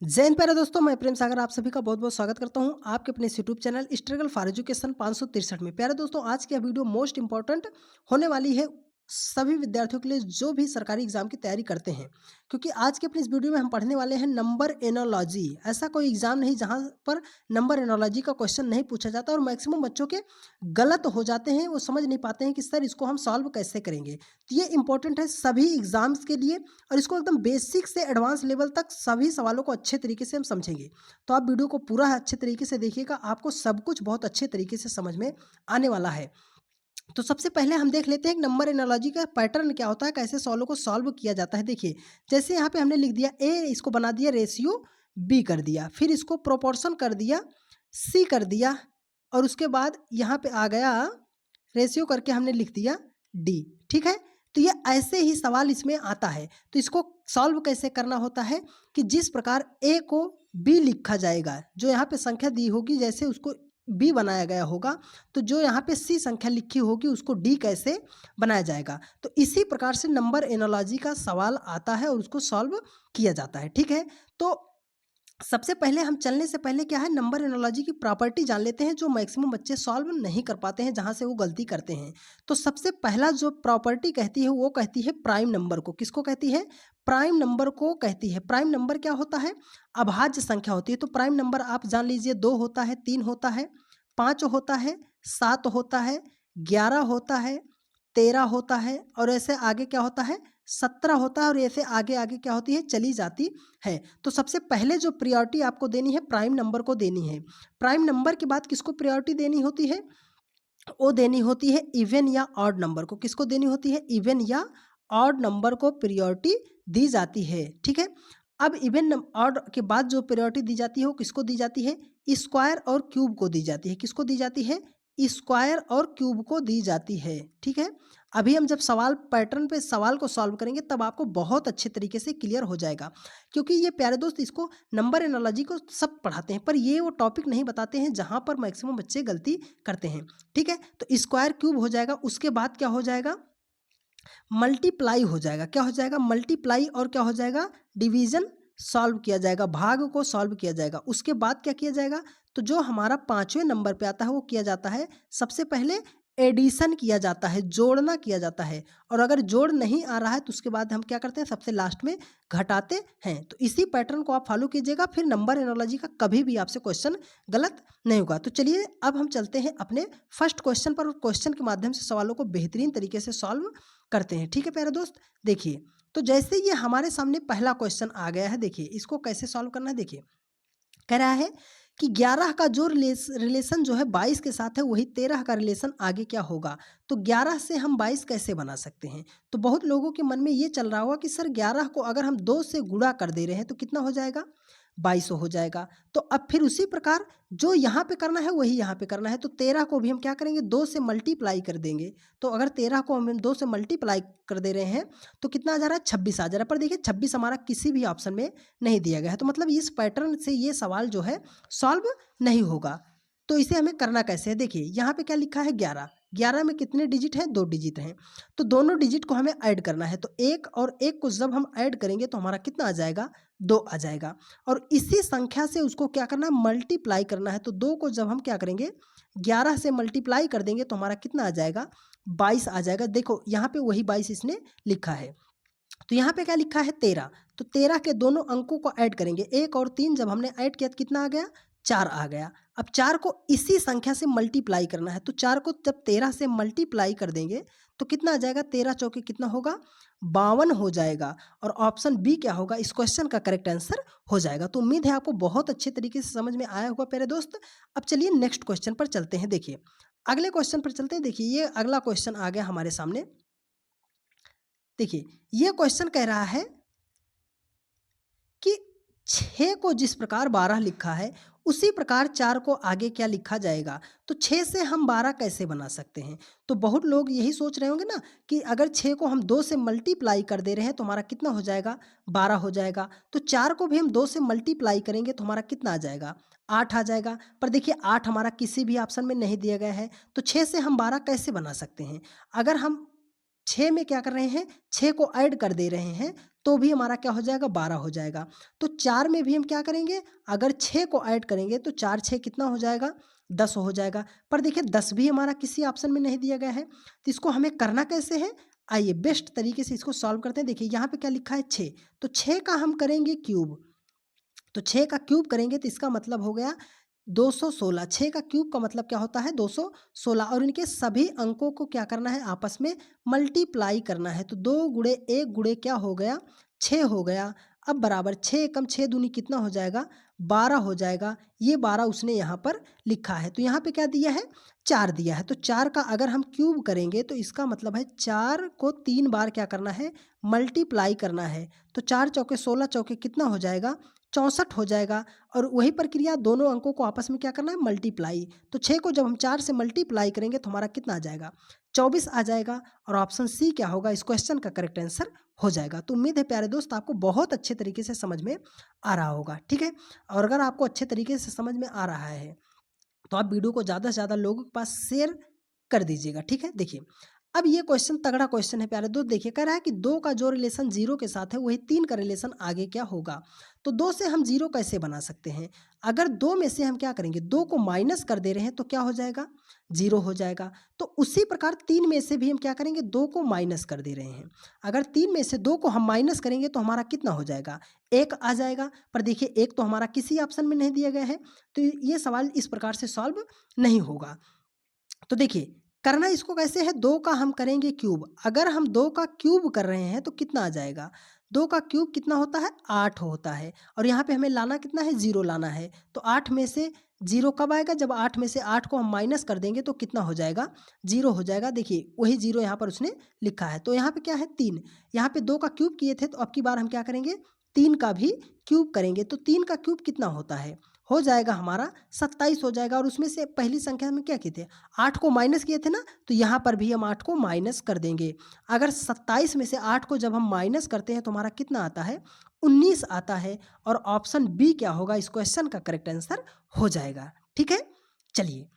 जय हिंद प्यारे दोस्तों, मैं प्रेम सागर आप सभी का बहुत बहुत स्वागत करता हूं आपके अपने इस YouTube channel struggle for education 563 में। प्यारे दोस्तों, आज की यह वीडियो मोस्ट इंपॉर्टेंट होने वाली है सभी विद्यार्थियों के लिए जो भी सरकारी एग्जाम की तैयारी करते हैं, क्योंकि आज के अपनी इस वीडियो में हम पढ़ने वाले हैं नंबर एनोलॉजी। ऐसा कोई एग्जाम नहीं जहां पर नंबर एनोलॉजी का क्वेश्चन नहीं पूछा जाता और मैक्सिमम बच्चों के गलत हो जाते हैं, वो समझ नहीं पाते हैं कि सर इसको हम सॉल्व कैसे करेंगे। तो ये इंपॉर्टेंट है सभी एग्जाम्स के लिए और इसको एकदम बेसिक से एडवांस लेवल तक सभी सवालों को अच्छे तरीके से हम समझेंगे। तो आप वीडियो को पूरा अच्छे तरीके से देखिएगा, आपको सब कुछ बहुत अच्छे तरीके से समझ में आने वाला है। तो सबसे पहले हम देख लेते हैं कि नंबर एनालॉजी का पैटर्न क्या होता है, कैसे सवालों को सॉल्व किया जाता है। देखिए, जैसे यहाँ पे हमने लिख दिया ए, इसको बना दिया रेशियो बी कर दिया, फिर इसको प्रोपोर्शन कर दिया सी कर दिया, और उसके बाद यहाँ पे आ गया रेशियो करके हमने लिख दिया डी। ठीक है, तो ये ऐसे ही सवाल इसमें आता है। तो इसको सॉल्व कैसे करना होता है कि जिस प्रकार ए को बी लिखा जाएगा, जो यहाँ पे संख्या दी होगी जैसे उसको बी बनाया गया होगा, तो जो यहाँ पे सी संख्या लिखी होगी उसको डी कैसे बनाया जाएगा। तो इसी प्रकार से नंबर एनालॉजी का सवाल आता है और उसको सॉल्व किया जाता है। ठीक है, तो सबसे पहले हम चलने से पहले क्या है, नंबर एनालॉजी की प्रॉपर्टी जान लेते हैं जो मैक्सिमम बच्चे सॉल्व नहीं कर पाते हैं, जहां से वो गलती करते हैं। तो सबसे पहला जो प्रॉपर्टी कहती है वो कहती है प्राइम नंबर को। किसको कहती है? प्राइम नंबर को कहती है। प्राइम नंबर क्या होता है? अभाज्य संख्या होती है। तो प्राइम नंबर आप जान लीजिए, 2 होता है, 3 होता है, 5 होता है, 7 होता है, 11 होता है, 13 होता है, और ऐसे आगे क्या होता है, 17 होता है, और ऐसे आगे आगे क्या होती है, चली जाती है। तो सबसे पहले जो प्रायोरिटी आपको देनी है प्राइम नंबर को देनी है। प्राइम नंबर के बाद किसको प्रायोरिटी देनी होती है? वो देनी होती है इवन या ऑड नंबर को। किसको देनी होती है? इवन या ऑड नंबर को प्रायोरिटी दी जाती है। ठीक है, अब इवन ऑड के बाद जो प्रायोरिटी दी जाती है वो किसको दी जाती है? स्क्वायर और क्यूब को दी जाती है। किसको दी जाती है? स्क्वायर और क्यूब को दी जाती है। ठीक है, अभी हम जब सवाल पैटर्न पे सवाल को सॉल्व करेंगे तब आपको बहुत अच्छे तरीके से क्लियर हो जाएगा, क्योंकि ये प्यारे दोस्त इसको नंबर एनालॉजी को सब पढ़ाते हैं पर ये वो टॉपिक नहीं बताते हैं जहाँ पर मैक्सिमम बच्चे गलती करते हैं। ठीक है, तो स्क्वायर क्यूब हो जाएगा, उसके बाद क्या हो जाएगा, मल्टीप्लाई हो जाएगा। क्या हो जाएगा? मल्टीप्लाई, और क्या हो जाएगा, डिवीजन सॉल्व किया जाएगा, भाग को सॉल्व किया जाएगा। उसके बाद क्या किया जाएगा, तो जो हमारा 5वें नंबर पे आता है वो किया जाता है, सबसे पहले एडिशन किया जाता है, जोड़ना किया जाता है, और अगर जोड़ नहीं आ रहा है तो उसके बाद हम क्या करते हैं, सबसे लास्ट में घटाते हैं। तो इसी पैटर्न को आप फॉलो कीजिएगा, फिर नंबर एनालॉजी का कभी भी आपसे क्वेश्चन गलत नहीं होगा। तो चलिए अब हम चलते हैं अपने फर्स्ट क्वेश्चन पर, और क्वेश्चन के माध्यम से सवालों को बेहतरीन तरीके से सॉल्व करते हैं। ठीक है प्यारे दोस्त, देखिए, तो जैसे ये हमारे सामने पहला क्वेश्चन आ गया है, देखिए इसको कैसे सॉल्व करना है। देखिए, कह रहा है कि 11 का जो रिलेशन जो है 22 के साथ है, वही 13 का रिलेशन आगे क्या होगा। तो 11 से हम 22 कैसे बना सकते हैं? तो बहुत लोगों के मन में ये चल रहा होगा कि सर 11 को अगर हम 2 से गुणा कर दे रहे हैं तो कितना हो जाएगा, 2200 हो जाएगा। तो अब फिर उसी प्रकार जो यहाँ पे करना है वही यहाँ पे करना है। तो 13 को भी हम क्या करेंगे, 2 से मल्टीप्लाई कर देंगे। तो अगर 13 को हम 2 से मल्टीप्लाई कर दे रहे हैं तो कितना आ जा रहा है, 26 आ जा रहा है। पर देखिए 26 हमारा किसी भी ऑप्शन में नहीं दिया गया है, तो मतलब इस पैटर्न से ये सवाल जो है सॉल्व नहीं होगा। तो इसे हमें करना कैसे है? देखिए यहाँ पे क्या लिखा है, 11। 11 में कितने डिजिट हैं? 2 डिजिट हैं। तो दोनों डिजिट को हमें ऐड करना है। तो 1 और 1 को जब हम ऐड करेंगे तो हमारा कितना आ जाएगा, 2 आ जाएगा। और इसी संख्या से उसको क्या करना है, मल्टीप्लाई करना है। तो 2 को जब हम क्या करेंगे, 11 से मल्टीप्लाई कर देंगे तो हमारा कितना आ जाएगा, 22 आ जाएगा। देखो यहाँ पे वही 22 इसने लिखा है। तो यहाँ पे क्या लिखा है, 13। तो 13 के दोनों अंकों को ऐड करेंगे, 1 और 3 जब हमने ऐड किया तो कितना आ गया, 4 आ गया। अब 4 को इसी संख्या से मल्टीप्लाई करना है। तो 4 को जब 13 से मल्टीप्लाई कर देंगे तो कितना आ जाएगा, 13 चौके कितना होगा, 52 हो जाएगा। और ऑप्शन बी क्या होगा, इस क्वेश्चन का करेक्ट आंसर हो जाएगा। तो उम्मीद है आपको बहुत अच्छे तरीके से समझ में आया होगा प्यारे दोस्त। अब चलिए नेक्स्ट क्वेश्चन पर चलते हैं। देखिए अगले क्वेश्चन पर चलते हैं। देखिए ये अगला क्वेश्चन आ गया हमारे सामने। देखिए ये क्वेश्चन कह रहा है कि 6 को जिस प्रकार 12 लिखा है उसी प्रकार 4 को आगे क्या लिखा जाएगा। तो 6 से हम 12 कैसे बना सकते हैं? तो बहुत लोग यही सोच रहे होंगे ना कि अगर 6 को हम 2 से मल्टीप्लाई कर दे रहे हैं तो हमारा कितना हो जाएगा, 12 हो जाएगा। तो 4 को भी हम 2 से मल्टीप्लाई करेंगे तो हमारा कितना आ जाएगा, 8 आ जाएगा। पर देखिए 8 हमारा किसी भी ऑप्शन में नहीं दिया गया है, तो 6 से हम 12 कैसे बना सकते हैं? अगर हम 6 में क्या कर रहे हैं, 6 को ऐड कर दे रहे हैं तो भी हमारा क्या हो जाएगा, 12 हो जाएगा। तो 4 में भी हम क्या करेंगे, अगर 6 को ऐड करेंगे तो 4 6 कितना हो जाएगा, 10 हो जाएगा। पर देखिए 10 भी हमारा किसी ऑप्शन में नहीं दिया गया है, तो इसको हमें करना कैसे है, आइए बेस्ट तरीके से इसको सॉल्व करते हैं। देखिए यहाँ पे क्या लिखा है 6, तो 6 का हम करेंगे क्यूब, तो 6 का क्यूब करेंगे तो इसका मतलब हो गया 216। 6 का क्यूब का मतलब क्या होता है, 216, और इनके सभी अंकों को क्या करना है, आपस में मल्टीप्लाई करना है। तो 2 गुणे 1 गुणे क्या हो गया, 6 हो गया। अब बराबर 6 एकम 6 दूनी कितना हो जाएगा, 12 हो जाएगा। ये 12 उसने यहाँ पर लिखा है, तो यहाँ पे क्या दिया है, 4 दिया है। तो 4 का अगर हम क्यूब करेंगे तो इसका मतलब है 4 को 3 बार क्या करना है, मल्टीप्लाई करना है। तो 4 चौके 16 चौके कितना हो जाएगा, 64 हो जाएगा। और वही प्रक्रिया दोनों अंकों को आपस में क्या करना है, मल्टीप्लाई। तो 6 को जब हम 4 से मल्टीप्लाई करेंगे तो हमारा कितना आ जाएगा, 24 आ जाएगा। और ऑप्शन सी क्या होगा, इस क्वेश्चन का करेक्ट आंसर हो जाएगा। तो उम्मीद है प्यारे दोस्त आपको बहुत अच्छे तरीके से समझ में आ रहा होगा, ठीक है। और अगर आपको अच्छे तरीके से समझ में आ रहा है तो आप वीडियो को ज़्यादा से ज़्यादा लोगों के पास शेयर कर दीजिएगा, ठीक है। देखिए अब ये क्वेश्चन तगड़ा क्वेश्चन है प्यारे दोस्त। देखिए कह रहा है कि 2 का जो रिलेशन 0 के साथ है वही 3 का रिलेशन आगे क्या होगा। तो 2 से हम 0 कैसे बना सकते हैं, अगर 2 में से हम क्या करेंगे, 2 को माइनस कर दे रहे हैं तो क्या हो जाएगा, 0 हो जाएगा। तो उसी प्रकार 3 में से भी हम क्या करेंगे, 2 को माइनस कर दे रहे हैं। अगर 3 में से 2 को हम माइनस करेंगे तो हमारा कितना हो जाएगा, 1 आ जाएगा। पर देखिए 1 तो हमारा किसी ऑप्शन में नहीं दिया गया है, तो ये सवाल इस प्रकार से सॉल्व नहीं होगा। तो देखिए करना इसको कैसे है, 2 का हम करेंगे क्यूब। अगर हम 2 का क्यूब कर रहे हैं तो कितना आ जाएगा, 2 का क्यूब कितना होता है, 8 होता है। और यहाँ पे हमें लाना कितना है, 0 लाना है। तो 8 में से 0 कब आएगा, जब 8 में से 8 को हम माइनस कर देंगे तो कितना हो जाएगा, 0 हो जाएगा। देखिए वही 0 यहाँ पर उसने लिखा है। तो यहाँ पे क्या है, 3, यहाँ पे 2 का क्यूब किए थे तो अब की बार हम क्या करेंगे, 3 का भी क्यूब करेंगे। तो 3 का क्यूब कितना होता है, हो जाएगा हमारा 27 हो जाएगा। और उसमें से पहली संख्या में क्या किए थे, 8 को माइनस किए थे ना, तो यहाँ पर भी हम 8 को माइनस कर देंगे। अगर 27 में से 8 को जब हम माइनस करते हैं तो हमारा कितना आता है, 19 आता है। और ऑप्शन बी क्या होगा, इस क्वेश्चन का करेक्ट आंसर हो जाएगा, ठीक है। चलिए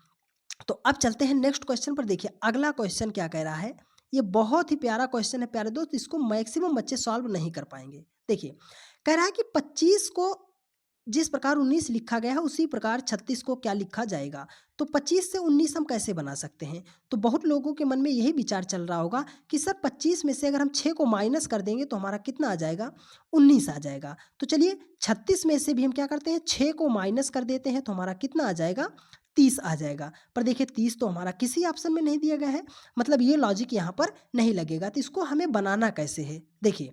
तो अब चलते हैं नेक्स्ट क्वेश्चन पर। देखिए अगला क्वेश्चन क्या कह रहा है, ये बहुत ही प्यारा क्वेश्चन है प्यारे दोस्त, इसको मैक्सिमम बच्चे सॉल्व नहीं कर पाएंगे। देखिए कह रहा है कि 25 को जिस प्रकार 19 लिखा गया है उसी प्रकार 36 को क्या लिखा जाएगा। तो 25 से 19 हम कैसे बना सकते हैं। तो बहुत लोगों के मन में यही विचार चल रहा होगा कि सर 25 में से अगर हम 6 को माइनस कर देंगे तो हमारा कितना आ जाएगा, 19 आ जाएगा। तो चलिए 36 में से भी हम क्या करते हैं, 6 को माइनस कर देते हैं तो हमारा कितना आ जाएगा, 30 आ जाएगा। पर देखिए 30 तो हमारा किसी ऑप्शन में नहीं दिया गया है, मतलब ये लॉजिक यहाँ पर नहीं लगेगा। तो इसको हमें बनाना कैसे है, देखिए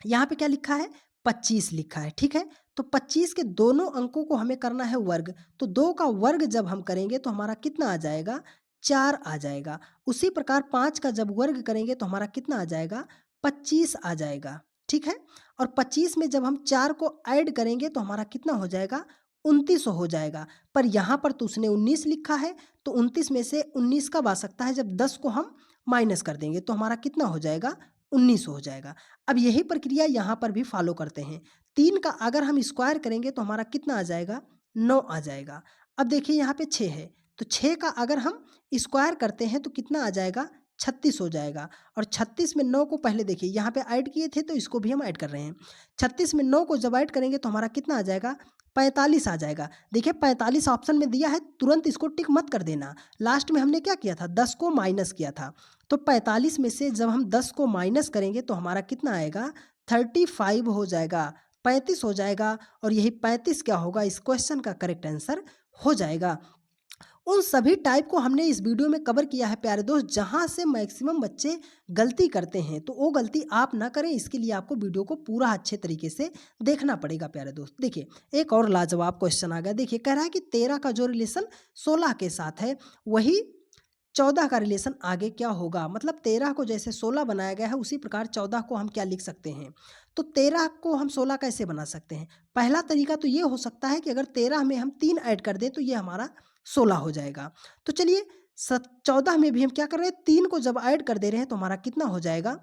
यहाँ पे क्या लिखा है, 25 लिखा है, ठीक है। तो 25 के दोनों अंकों को हमें करना है वर्ग। तो 2 का वर्ग जब हम करेंगे तो हमारा कितना आ जाएगा, 4 आ जाएगा। उसी प्रकार 5 का जब वर्ग करेंगे तो हमारा कितना आ जाएगा, 25 आ जाएगा, ठीक है। और 25 में जब हम 4 को ऐड करेंगे तो हमारा कितना हो जाएगा, 29 हो जाएगा। पर यहाँ पर तो उसने 19 लिखा है, तो 29 में से 19 कब आ सकता है, जब 10 को हम माइनस कर देंगे तो हमारा कितना हो जाएगा, 19 हो जाएगा। अब यही प्रक्रिया यहाँ पर भी फॉलो करते हैं। 3 का अगर हम स्क्वायर करेंगे तो हमारा कितना आ जाएगा, 9 आ जाएगा। अब देखिए यहाँ पे 6 है, तो 6 का अगर हम स्क्वायर करते हैं तो कितना आ जाएगा, 36 हो जाएगा। और 36 में 9 को पहले देखिए यहाँ पे ऐड किए थे तो इसको भी हम ऐड कर रहे हैं। 36 में 9 को जब ऐड करेंगे तो हमारा कितना आ जाएगा, 45 आ जाएगा। देखिए 45 ऑप्शन में दिया है, तुरंत इसको टिक मत कर देना। लास्ट में हमने क्या किया था, 10 को माइनस किया था। तो 45 में से जब हम 10 को माइनस करेंगे तो हमारा कितना आएगा, 35 हो जाएगा, 35 हो जाएगा। और यही 35 क्या होगा, इस क्वेश्चन का करेक्ट आंसर हो जाएगा। उन सभी टाइप को हमने इस वीडियो में कवर किया है प्यारे दोस्त, जहां से मैक्सिमम बच्चे गलती करते हैं। तो वो गलती आप ना करें, इसके लिए आपको वीडियो को पूरा अच्छे तरीके से देखना पड़ेगा प्यारे दोस्त। देखिए एक और लाजवाब क्वेश्चन आ गया। देखिए कह रहा है कि 13 का जो रिलेशन 16 के साथ है वही 14 का रिलेशन आगे क्या होगा। मतलब 13 को जैसे 16 बनाया गया है उसी प्रकार 14 को हम क्या लिख सकते हैं। तो 13 को हम 16 कैसे बना सकते हैं। पहला तरीका तो ये हो सकता है कि अगर 13 में हम 3 ऐड कर दें तो ये हमारा 16 हो जाएगा। तो चलिए 14 में भी हम क्या कर रहे हैं, 3 को जब ऐड कर दे रहे हैं तो हमारा कितना हो जाएगा,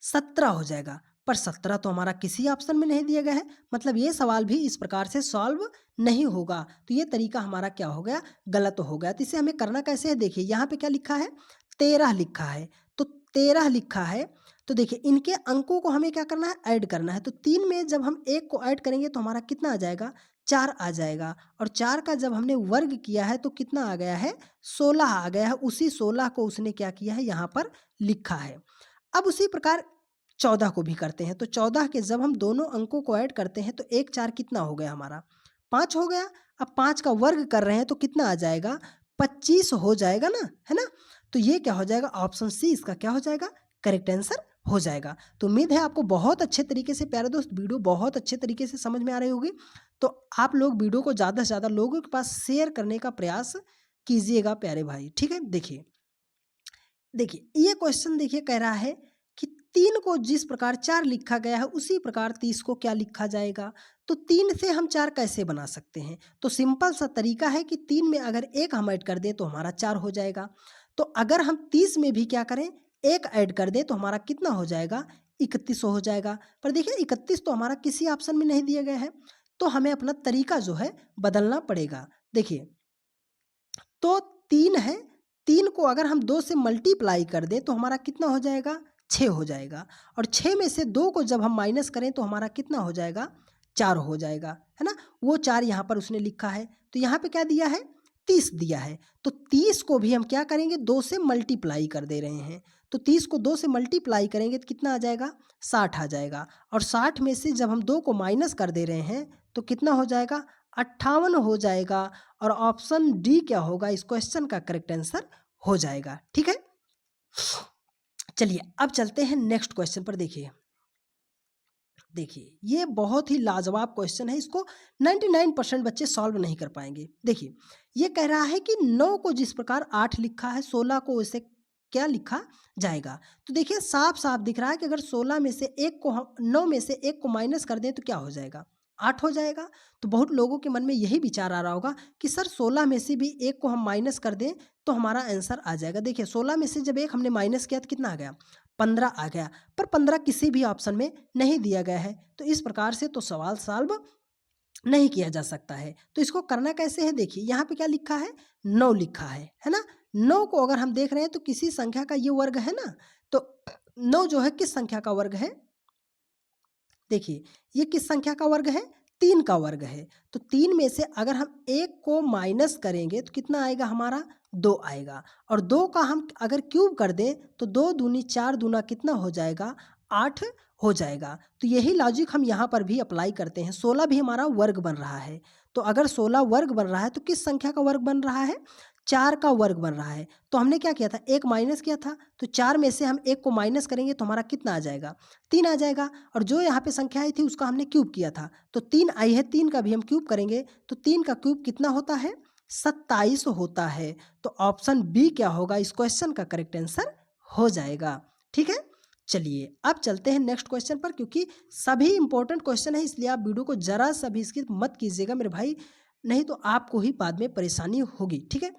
17 हो जाएगा। पर 17 तो हमारा किसी ऑप्शन में नहीं दिया गया है, मतलब ये सवाल भी इस प्रकार से सॉल्व नहीं होगा। तो ये तरीका हमारा क्या हो गया, गलत हो गया। तो इसे हमें करना कैसे है, देखिए यहाँ पे क्या लिखा है, 13 लिखा है। तो 13 लिखा है, तो देखिए इनके अंकों को हमें क्या करना है, ऐड करना है। तो 3 में जब हम 1 को ऐड करेंगे तो हमारा कितना आ जाएगा, 4 आ जाएगा। और 4 का जब हमने वर्ग किया है तो कितना आ गया है, 16 आ गया है। उसी 16 को उसने क्या किया है, यहाँ पर लिखा है। अब उसी प्रकार 14 को भी करते हैं। तो 14 के जब हम दोनों अंकों को ऐड करते हैं तो 1 4 कितना हो गया हमारा, 5 हो गया। अब 5 का वर्ग कर रहे हैं तो कितना आ जाएगा, 25 हो जाएगा ना, है ना। तो ये क्या हो जाएगा, ऑप्शन सी इसका क्या हो जाएगा, करेक्ट आंसर हो जाएगा। तो उम्मीद है आपको बहुत अच्छे तरीके से, प्यारे दोस्त, वीडियो बहुत अच्छे तरीके से समझ में आ रही होगी। तो आप लोग वीडियो को ज़्यादा से ज़्यादा लोगों के पास शेयर करने का प्रयास कीजिएगा प्यारे भाई, ठीक है। देखिए देखिए ये क्वेश्चन देखिए कह रहा है कि 3 को जिस प्रकार 4 लिखा गया है उसी प्रकार 30 को क्या लिखा जाएगा। तो 3 से हम 4 कैसे बना सकते हैं, तो सिंपल सा तरीका है कि 3 में अगर 1 हम ऐड कर दें तो हमारा 4 हो जाएगा। तो अगर हम 30 में भी क्या करें, 1 ऐड कर दें तो हमारा कितना हो जाएगा, 31 हो जाएगा। पर देखिए 31 तो हमारा किसी ऑप्शन में नहीं दिया गया है, तो हमें अपना तरीका जो है बदलना पड़ेगा। देखिए तो 3 है, 3 को अगर हम 2 से मल्टीप्लाई कर दें तो हमारा कितना हो जाएगा, 6 हो जाएगा। और 6 में से 2 को जब हम माइनस करें तो हमारा कितना हो जाएगा, 4 हो जाएगा, है ना। वो 4 यहाँ पर उसने लिखा है, तो यहाँ पे क्या दिया है, 30 दिया है। तो 30 को भी हम क्या करेंगे, 2 से मल्टीप्लाई कर दे रहे हैं। तो 30 को 2 से मल्टीप्लाई करेंगे तो कितना आ जाएगा, 60 आ जाएगा। और 60 में से जब हम 2 को माइनस कर दे रहे हैं तो कितना हो जाएगा, 58 हो जाएगा। और ऑप्शन डी क्या होगा, इस क्वेश्चन का करेक्ट आंसर हो जाएगा, ठीक है। चलिए अब चलते हैं नेक्स्ट क्वेश्चन पर। देखिए देखिए ये बहुत ही लाजवाब क्वेश्चन है, इसको 99% बच्चे सॉल्व नहीं कर पाएंगे। देखिए ये कह रहा है कि 9 को जिस प्रकार 8 लिखा है 16 को इसे क्या लिखा जाएगा। तो देखिए साफ साफ दिख रहा है कि अगर 16 में से 1 को हम 9 में से 1 को माइनस कर दें तो क्या हो जाएगा, 8 हो जाएगा। तो बहुत लोगों के मन में यही विचार आ रहा होगा कि सर 16 में से भी 1 को हम माइनस कर दें तो हमारा आंसर आ जाएगा। देखिए 16 में से जब 1 हमने माइनस किया तो कितना आ गया, 15 आ गया। पर 15 किसी भी ऑप्शन में नहीं दिया गया है, तो इस प्रकार से तो सवाल सॉल्व नहीं किया जा सकता है। तो इसको करना कैसे है, देखिए यहाँ पे क्या लिखा है, 9 लिखा है ना। 9 को अगर हम देख रहे हैं तो किसी संख्या का ये वर्ग है ना, तो 9 जो है किस संख्या का वर्ग है, देखिए ये किस संख्या का वर्ग है, 3 का वर्ग है। तो 3 में से अगर हम 1 को माइनस करेंगे तो कितना आएगा हमारा, 2 आएगा। और 2 का हम अगर क्यूब कर दें तो 2 दूनी 4 दूना कितना हो जाएगा, 8 हो जाएगा। तो यही लॉजिक हम यहाँ पर भी अप्लाई करते हैं। 16 भी हमारा वर्ग बन रहा है, तो अगर 16 वर्ग बन रहा है तो किस संख्या का वर्ग बन रहा है, 4 का वर्ग बन रहा है। तो हमने क्या किया था, 1 माइनस किया था, तो 4 में से हम 1 को माइनस करेंगे तो हमारा कितना आ जाएगा, 3 आ जाएगा। और जो यहाँ पे संख्या आई थी उसका हमने क्यूब किया था, तो 3 आई है, 3 का भी हम क्यूब करेंगे तो 3 का क्यूब कितना होता है, 27 होता है। तो ऑप्शन बी क्या होगा, इस क्वेश्चन का करेक्ट आंसर हो जाएगा, ठीक है। चलिए अब चलते हैं नेक्स्ट क्वेश्चन पर, क्योंकि सभी इंपॉर्टेंट क्वेश्चन है इसलिए आप वीडियो को जरा सा भी स्किप मत कीजिएगा मेरे भाई, नहीं तो आपको ही बाद में परेशानी होगी, ठीक है।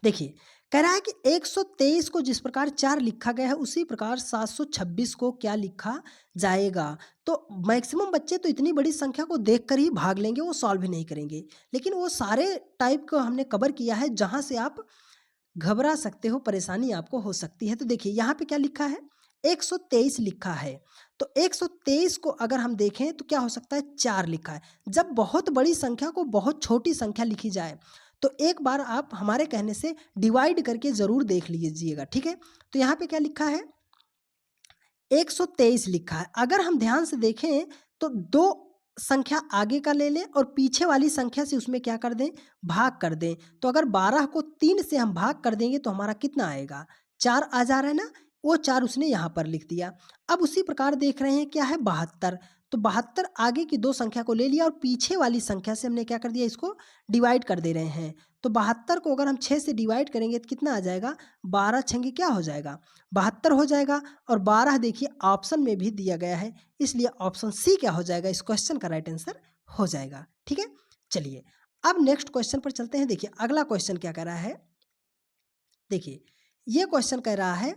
देखिए कह रहा है कि 123 को जिस प्रकार 4 लिखा गया है उसी प्रकार 726 को क्या लिखा जाएगा। तो मैक्सिमम बच्चे तो इतनी बड़ी संख्या को देखकर ही भाग लेंगे, वो सॉल्व ही नहीं करेंगे। लेकिन वो सारे टाइप को हमने कवर किया है जहां से आप घबरा सकते हो, परेशानी आपको हो सकती है। तो देखिए यहाँ पे क्या लिखा है, 123 लिखा है। तो 123 को अगर हम देखें तो क्या हो सकता है, 4 लिखा है। जब बहुत बड़ी संख्या को बहुत छोटी संख्या लिखी जाए तो एक बार आप हमारे कहने से डिवाइड करके ज़रूर देख लीजिएगा, ठीक है। तो यहाँ पे क्या लिखा है, 123 लिखा है। अगर हम ध्यान से देखें तो 2 संख्या आगे का ले लें और पीछे वाली संख्या से उसमें क्या कर दें, भाग कर दें। तो अगर 12 को 3 से हम भाग कर देंगे तो हमारा कितना आएगा, 4 आ जा रहा है ना, वो 4 उसने यहाँ पर लिख दिया। अब उसी प्रकार देख रहे हैं क्या है, 72। तो 72 आगे की 2 संख्या को ले लिया और पीछे वाली संख्या से हमने क्या कर दिया, इसको डिवाइड कर दे रहे हैं। तो 72 को अगर हम 6 से डिवाइड करेंगे तो कितना आ जाएगा, 12 छंगे क्या हो जाएगा, 72 हो जाएगा। और 12 देखिए ऑप्शन में भी दिया गया है, इसलिए ऑप्शन सी क्या हो जाएगा, इस क्वेश्चन का राइट आंसर हो जाएगा, ठीक है। चलिए अब नेक्स्ट क्वेश्चन पर चलते हैं। देखिए अगला क्वेश्चन क्या कह रहा है, देखिए ये क्वेश्चन कह रहा है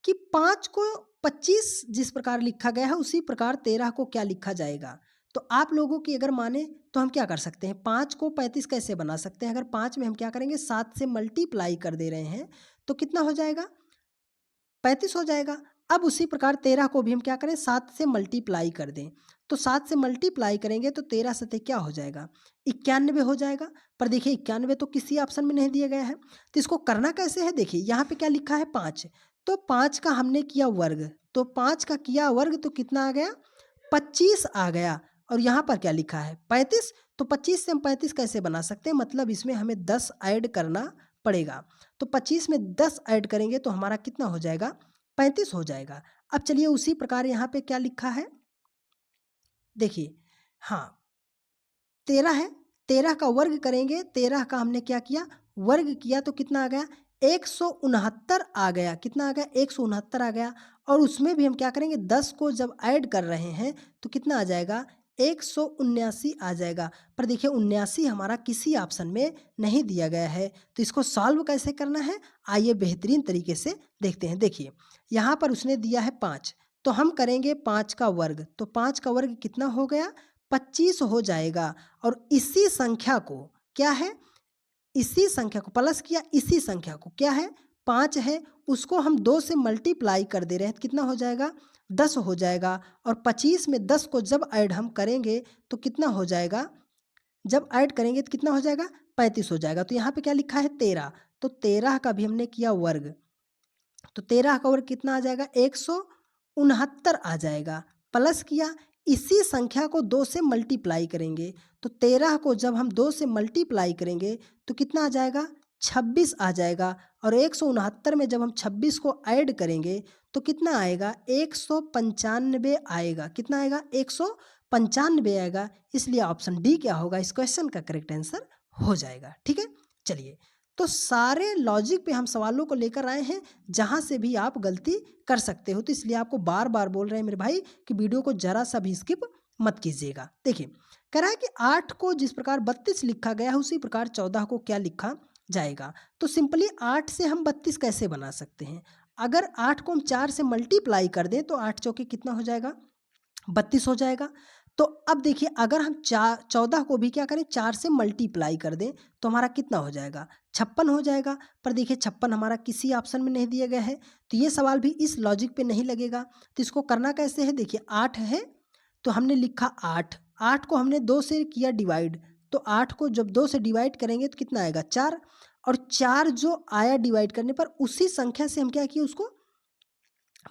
कि 5 को 25 जिस प्रकार लिखा गया है उसी प्रकार 13 को क्या लिखा जाएगा। तो आप लोगों की अगर माने तो हम क्या कर सकते हैं, 5 को 35 कैसे बना सकते हैं। अगर 5 में हम क्या करेंगे, 7 से मल्टीप्लाई कर दे रहे हैं तो कितना हो जाएगा, 35 हो जाएगा। अब उसी प्रकार 13 को भी हम क्या करें, 7 से मल्टीप्लाई कर दें। तो 7 से मल्टीप्लाई करेंगे तो 13 सते क्या हो जाएगा, 91 हो जाएगा। पर देखिए 91 तो किसी ऑप्शन में नहीं दिया गया है, तो इसको करना कैसे है, देखिए यहाँ पे क्या लिखा है 5, तो 5 का हमने किया वर्ग, तो 5 का किया वर्ग तो कितना आ गया, 25 आ गया। और यहाँ पर क्या लिखा है 35, तो 25 से हम 35 कैसे बना सकते हैं, मतलब इसमें हमें 10 ऐड करना पड़ेगा। तो 25 में 10 ऐड करेंगे तो हमारा कितना हो जाएगा, 35 हो जाएगा। अब चलिए उसी प्रकार यहाँ पे क्या लिखा है, देखिए हाँ 13 है, 13 का वर्ग करेंगे, 13 का हमने क्या किया, वर्ग किया तो कितना आ गया, 169 आ गया। कितना आ गया, 169 आ गया। और उसमें भी हम क्या करेंगे, 10 को जब ऐड कर रहे हैं तो कितना आ जाएगा, 179 आ जाएगा। पर देखिए 79 हमारा किसी ऑप्शन में नहीं दिया गया है, तो इसको सॉल्व कैसे करना है, आइए बेहतरीन तरीके से देखते हैं। देखिए यहाँ पर उसने दिया है 5, तो हम करेंगे 5 का वर्ग, तो 5 का वर्ग कितना हो गया, 25 हो जाएगा। और इसी संख्या को क्या है, इसी संख्या को प्लस किया, इसी संख्या को क्या है 5 है, उसको हम 2 से मल्टीप्लाई कर दे रहे हैं, तो कितना हो जाएगा, 10 हो जाएगा। और 25 में 10 को जब ऐड हम करेंगे तो कितना हो जाएगा, जब ऐड करेंगे तो कितना हो जाएगा, 35 हो जाएगा। तो यहाँ पे क्या लिखा है 13, तो 13 का भी हमने किया वर्ग, तो 13 का वर्ग कितना आ जाएगा, 169 आ जाएगा। प्लस किया, इसी संख्या को 2 से मल्टीप्लाई करेंगे, तो 13 को जब हम 2 से मल्टीप्लाई करेंगे तो कितना आ जाएगा, 26 आ जाएगा। और 169 में जब हम 26 को ऐड करेंगे तो कितना आएगा, 195 आएगा। कितना आएगा, 195 आएगा। इसलिए ऑप्शन डी क्या होगा, इस क्वेश्चन का करेक्ट आंसर हो जाएगा। ठीक है, चलिए तो सारे लॉजिक पे हम सवालों को लेकर आए हैं जहां से भी आप गलती कर सकते हो, तो इसलिए आपको बार बार बोल रहे हैं मेरे भाई कि वीडियो को जरा सा भी स्किप मत कीजिएगा। देखिए कह रहा है कि 8 को जिस प्रकार 32 लिखा गया है उसी प्रकार 14 को क्या लिखा जाएगा। तो सिंपली 8 से हम 32 कैसे बना सकते हैं, अगर 8 को हम 4 से मल्टीप्लाई कर दें तो 8 चौके कितना हो जाएगा, 32 हो जाएगा। तो अब देखिए अगर हम 14 को भी क्या करें, 4 से मल्टीप्लाई कर दें तो हमारा कितना हो जाएगा, 56 हो जाएगा। पर देखिए 56 हमारा किसी ऑप्शन में नहीं दिया गया है, तो ये सवाल भी इस लॉजिक पे नहीं लगेगा। तो इसको करना कैसे है, देखिए 8 है तो हमने लिखा 8, 8 को हमने 2 से किया डिवाइड, तो 8 को जब 2 से डिवाइड करेंगे तो कितना आएगा, 4। और 4 जो आया डिवाइड करने पर उसी संख्या से हम क्या किए, उसको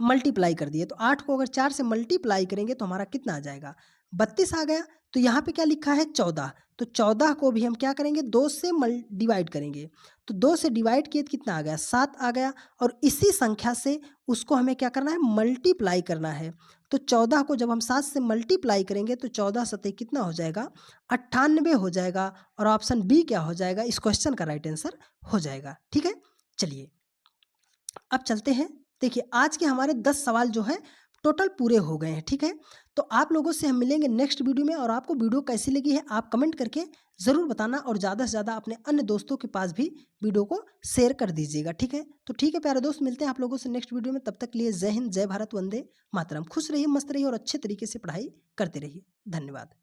मल्टीप्लाई कर दिए। तो 8 को अगर 4 से मल्टीप्लाई करेंगे तो हमारा कितना आ जाएगा, 32 आ गया। तो यहाँ पे क्या लिखा है 14, तो 14 को भी हम क्या करेंगे, 2 से डिवाइड करेंगे, तो 2 से डिवाइड किए तो कितना आ गया, 7 आ गया। और इसी संख्या से उसको हमें क्या करना है, मल्टीप्लाई करना है। तो 14 को जब हम 7 से मल्टीप्लाई करेंगे तो 14 सते कितना हो जाएगा, 98 हो जाएगा। और ऑप्शन बी क्या हो जाएगा, इस क्वेश्चन का राइट आंसर हो जाएगा। ठीक है, चलिए अब चलते हैं। देखिए आज के हमारे 10 सवाल जो है टोटल पूरे हो गए हैं। ठीक है, तो आप लोगों से हम मिलेंगे नेक्स्ट वीडियो में। और आपको वीडियो कैसी लगी है आप कमेंट करके ज़रूर बताना, और ज़्यादा से ज़्यादा अपने अन्य दोस्तों के पास भी वीडियो को शेयर कर दीजिएगा। ठीक है, तो ठीक है प्यारे दोस्त, मिलते हैं आप लोगों से नेक्स्ट वीडियो में। तब तक के लिए जय हिंद, जय भारत, वंदे मातरम। खुश रहिए, मस्त रहिए और अच्छे तरीके से पढ़ाई करते रहिए। धन्यवाद।